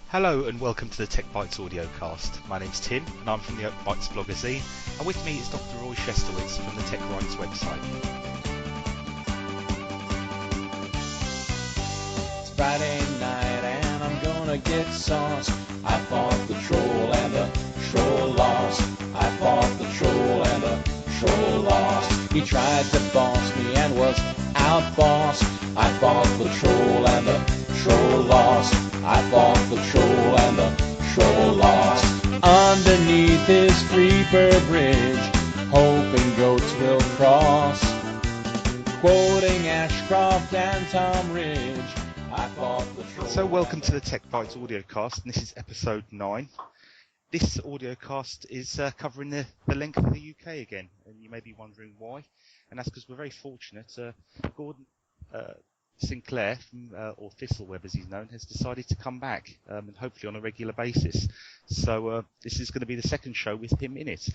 Hello and welcome to the TechBytes audiocast. My name's Tim and I'm from the TechBytes blogazine, and with me is Dr. Roy Shestowitz from the TechBytes website. It's Friday night and I'm gonna get sauce. I fought the troll and the troll lost. I fought the troll and the troll lost. He tried to boss me and was outbossed. I fought the troll and the troll lost. I fought the troll and the troll lost. Underneath his Freebird Bridge, hoping goats will cross. Quoting Ashcroft and Tom Ridge, I fought the troll. So welcome to the TechBytes audiocast, and this is episode 9. This audiocast is covering the length of the UK again, and you may be wondering why, and that's because we're very fortunate. Gordon Sinclair, or ThistleWeb as he's known, has decided to come back, and hopefully on a regular basis. So this is going to be the second show with him in it.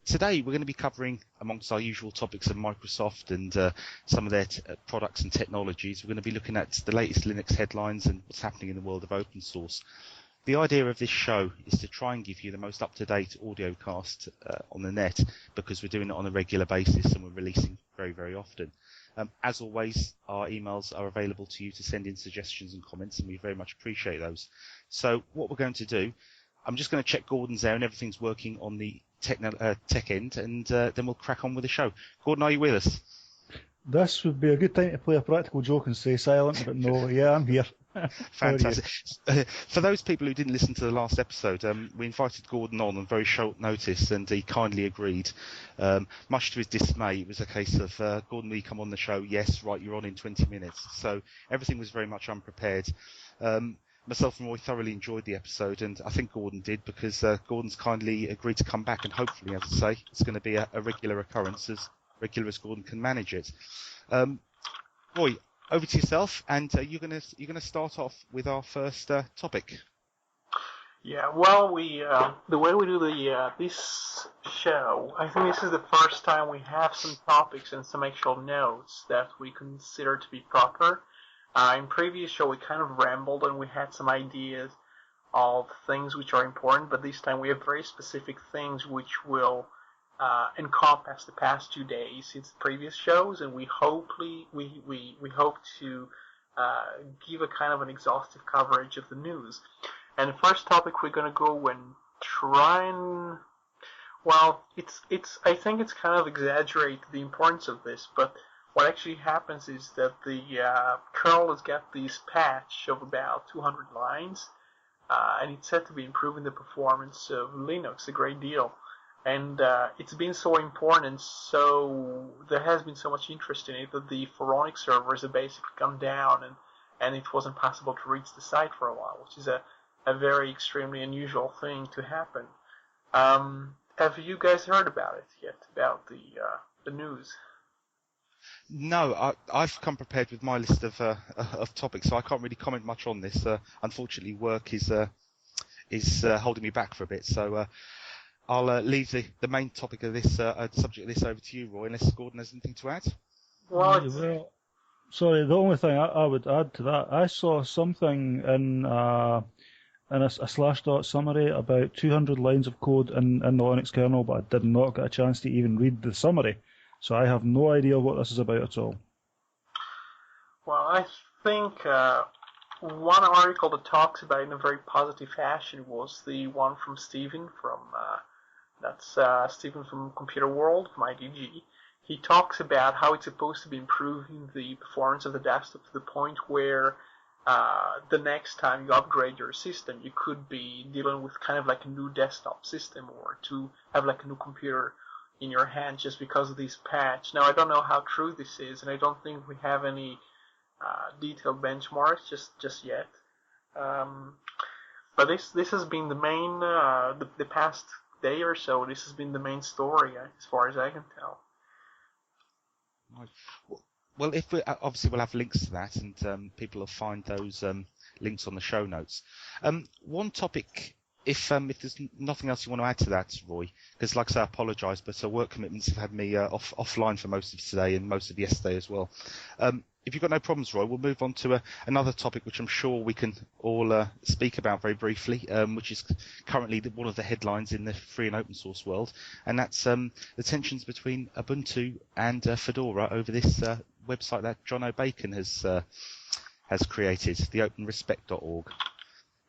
Today we're going to be covering, amongst our usual topics of Microsoft and some of their products and technologies, we're going to be looking at the latest Linux headlines and what's happening in the world of open source. The idea of this show is to try and give you the most up-to-date audio cast on the net, because we're doing it on a regular basis and we're releasing very, very often. As always, our emails are available to you to send in suggestions and comments, and we very much appreciate those. So what we're going to do, I'm just going to check Gordon's there and everything's working on the tech end, and then we'll crack on with the show. Gordon, are you with us? This would be a good time to play a practical joke and stay silent, but no, yeah, I'm here. Fantastic. For those people who didn't listen to the last episode, we invited Gordon on very short notice, and he kindly agreed. Much to his dismay, it was a case of, Gordon, will you come on the show? Yes, right, you're on in 20 minutes. So everything was very much unprepared. Myself and Roy thoroughly enjoyed the episode, and I think Gordon did, because Gordon's kindly agreed to come back, and hopefully, as I say, it's going to be a regular occurrence, as regular as Gordon can manage it. Roy, over to yourself, and you're gonna start off with our first topic. Yeah, well, the way we do this show, I think this is the first time we have some topics and some actual notes that we consider to be proper. In previous show, we kind of rambled and we had some ideas of things which are important, but this time we have very specific things which will encompass the past 2 days since the previous shows, and we hope to give a kind of an exhaustive coverage of the news. And the first topic we're going to go and try and, well, I think it's kind of exaggerate the importance of this, but what actually happens is that the kernel has got this patch of about 200 lines, and it's said to be improving the performance of Linux a great deal. And it's been so important, so there has been so much interest in it that the Phoronix servers have basically come down, and it wasn't possible to reach the site for a while, which is a very extremely unusual thing to happen. Have you guys heard about it yet, about the news? No, I've come prepared with my list of topics, so I can't really comment much on this. Unfortunately, work is holding me back for a bit, so I'll leave the main topic of this subject of this over to you, Roy, unless Gordon has anything to add. Well, sorry, the only thing I would add to that, I saw something in a Slashdot summary about 200 lines of code in the Linux kernel, but I did not get a chance to even read the summary, so I have no idea what this is about at all. Well, I think one article that talks about it in a very positive fashion was the one from Stephen from Stephen from Computer World, from IDG. He talks about how it's supposed to be improving the performance of the desktop to the point where the next time you upgrade your system, you could be dealing with kind of like a new desktop system, or to have like a new computer in your hand just because of this patch. Now, I don't know how true this is, and I don't think we have any detailed benchmarks just yet. But this has been the main, the past day or so, this has been the main story as far as I can tell. Right. Well, if obviously we'll have links to that, and people will find those links on the show notes. One topic, if there's nothing else you want to add to that, Roy, because like I say, I apologise, but work commitments have had me offline for most of today and most of yesterday as well. if you've got no problems, Roy, we'll move on to another topic which I'm sure we can all speak about very briefly, which is currently one of the headlines in the free and open source world, and that's the tensions between Ubuntu and Fedora over this website that John O'Bacon has created, the openrespect.org.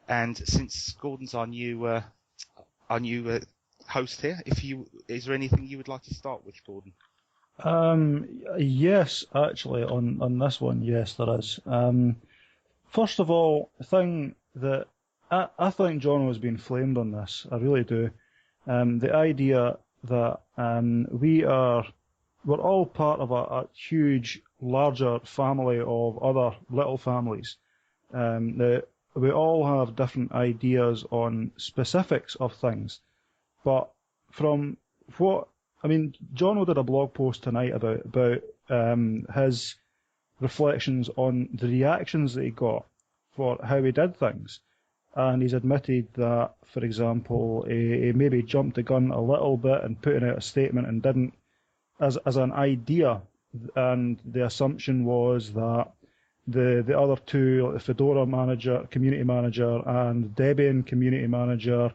And since Gordon's our new host here, is there anything you would like to start with, Gordon? Yes, actually, on this one, yes, there is. First of all, the thing that I think John has been flamed on this, I really do. The idea that we're all part of a huge, larger family of other little families. That we all have different ideas on specifics of things, but from what John did a blog post tonight about his reflections on the reactions that he got for how he did things, and he's admitted that, for example, he maybe jumped the gun a little bit and putting out a statement and didn't as an idea, and the assumption was that the other two, like the Fedora manager, community manager, and Debian community manager,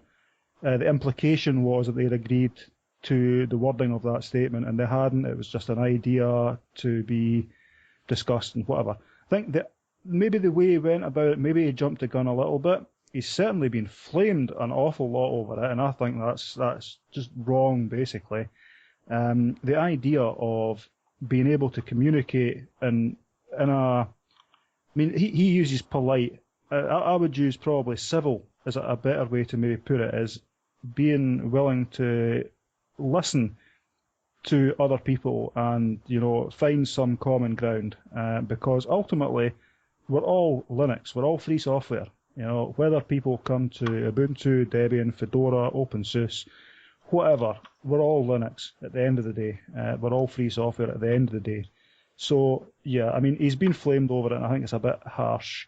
the implication was that they'd agreed to the wording of that statement, and they hadn't. It was just an idea to be discussed and whatever. I think that maybe the way he went about it, maybe he jumped the gun a little bit. He's certainly been flamed an awful lot over it, and I think that's just wrong, basically. The idea of being able to communicate in a, he uses polite. I would use probably civil as a better way to maybe put it, is being willing to listen to other people and, find some common ground, because ultimately we're all Linux, we're all free software. Whether people come to Ubuntu, Debian, Fedora, OpenSUSE, whatever, we're all Linux at the end of the day. We're all free software at the end of the day. So, yeah, he's been flamed over it, and I think it's a bit harsh.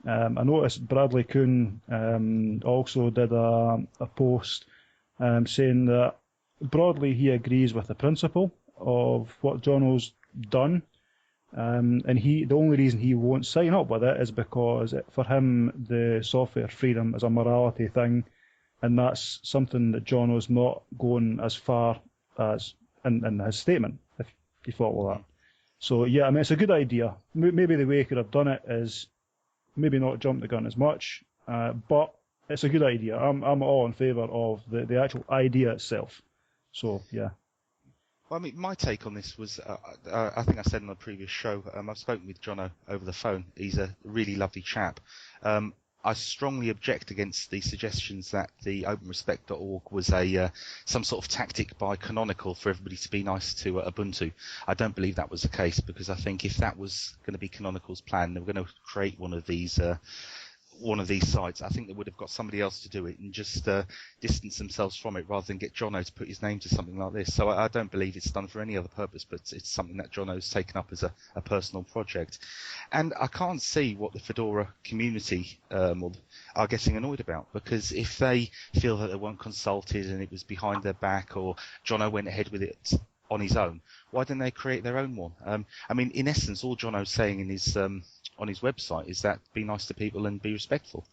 I noticed Bradley Kuhn also did a post saying that broadly he agrees with the principle of what Jono's done, and the only reason he won't sign up with it is because for him the software freedom is a morality thing, and that's something that Jono's not going as far as in his statement, if you follow that. So yeah, it's a good idea. Maybe the way he could have done it is maybe not jump the gun as much, but it's a good idea. I'm all in favour of the actual idea itself. So yeah. Well, my take on this was, I think I said in the previous show, I've spoken with Jono over the phone. He's a really lovely chap. I strongly object against the suggestions that the openrespect.org was some sort of tactic by Canonical for everybody to be nice to Ubuntu. I don't believe that was the case, because I think if that was going to be Canonical's plan, they were going to create one of these sites, I think they would have got somebody else to do it and just distance themselves from it rather than get Jono to put his name to something like this. So I don't believe it's done for any other purpose, but it's something that Jono's taken up as a personal project. And I can't see what the Fedora community are getting annoyed about, because if they feel that they weren't consulted and it was behind their back, or Jono went ahead with it on his own, why didn't they create their own one? In essence, all Jono's saying in his on his website is that be nice to people and be respectful.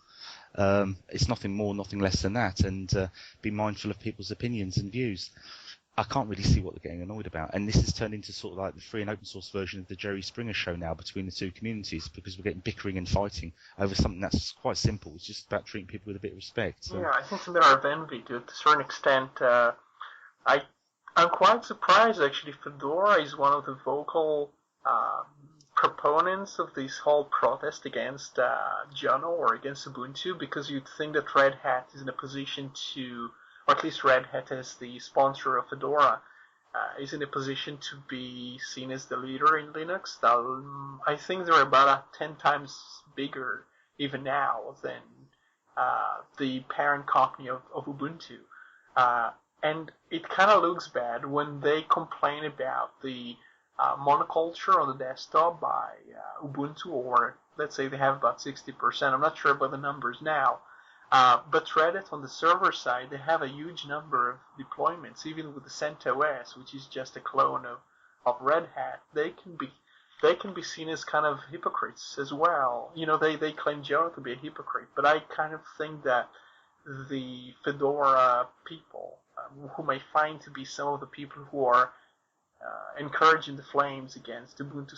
It's nothing more, nothing less than that, and be mindful of people's opinions and views. I can't really see what they're getting annoyed about, and this has turned into sort of like the free and open source version of the Jerry Springer show now between the two communities, because we're getting bickering and fighting over something that's quite simple. It's just about treating people with a bit of respect. So. Yeah, I think it's a matter of envy to a certain extent. I'm quite surprised, actually. Fedora is one of the vocal proponents of this whole protest against Jono or against Ubuntu, because you'd think that Red Hat is in a position to, or at least Red Hat as the sponsor of Fedora, is in a position to be seen as the leader in Linux. I think they're about 10 times bigger even now than the parent company of Ubuntu. And it kind of looks bad when they complain about the monoculture on the desktop by Ubuntu, or let's say they have about 60%. I'm not sure about the numbers now. But Reddit on the server side, they have a huge number of deployments, even with the CentOS, which is just a clone of Red Hat. They can be they can be seen as kind of hypocrites as well. They claim Jonah to be a hypocrite, but I kind of think that the Fedora people, who may find to be some of the people who are encouraging the flames against Ubuntu